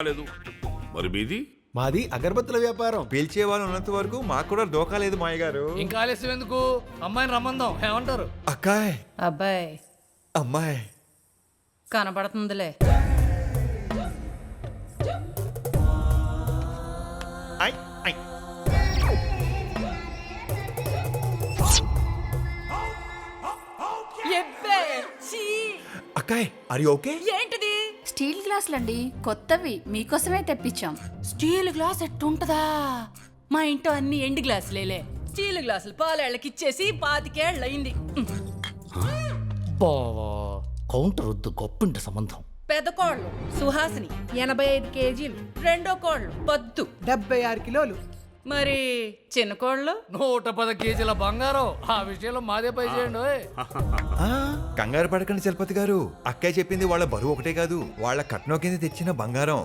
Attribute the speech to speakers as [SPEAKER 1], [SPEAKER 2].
[SPEAKER 1] లేదు. మరి మీది?
[SPEAKER 2] మాది అగరబత్తుల వ్యాపారం.
[SPEAKER 3] పిలిచే వాళ్ళు ఉన్నంత వరకు మాకు కూడా దోకా లేదు మాయ గారు.
[SPEAKER 4] ఇంకా ఆలస్యం ఎందుకు? అమ్మాయిని రమ్మందాం, ఏమంటారు?
[SPEAKER 3] అక్కాయ్
[SPEAKER 5] అబ్బాయి
[SPEAKER 3] అమ్మాయి
[SPEAKER 5] కనపడుతుందిలే.
[SPEAKER 3] ఐ, ఐ.
[SPEAKER 5] ఎబ్బే, ఛీ!
[SPEAKER 3] అక్కాయ్ ఆర్ యు ఓకే?
[SPEAKER 5] ఏంటిది?
[SPEAKER 6] స్టీల్ గ్లాసులండి, కొత్తవి మీకోసమే తెప్పించాం.
[SPEAKER 5] Steel glass ఎట్టుంటదా? మా ఇంట్లో అన్ని ఎండు గ్లాసులేలే. స్టీల్ గ్లాసులు పాలేళ్ళకి ఇచ్చేసి 25 ఏళ్ళయింది.
[SPEAKER 4] బావా కౌంటర్ వద్దు, గొప్పింటి సంబంధం.
[SPEAKER 5] పెద్ద కోళ్ళు సుహాసిని 85 కేజీలు, రెండో కోళ్ళు పద్దు
[SPEAKER 2] 76 కిలోలు.
[SPEAKER 5] మరి చిన్న కోళ్ళు
[SPEAKER 4] 110 కేజీల బంగారం. ఆ విషయంలో మాదే పై చేయండి ఓయ్.
[SPEAKER 3] ఆ, కంగారు పడకండి చలపతి గారు. అక్కయ్య చెప్పింది వాళ్ళ బరువు ఒకటే కాదు, వాళ్ళ కట్నం కింద తెచ్చిన బంగారం.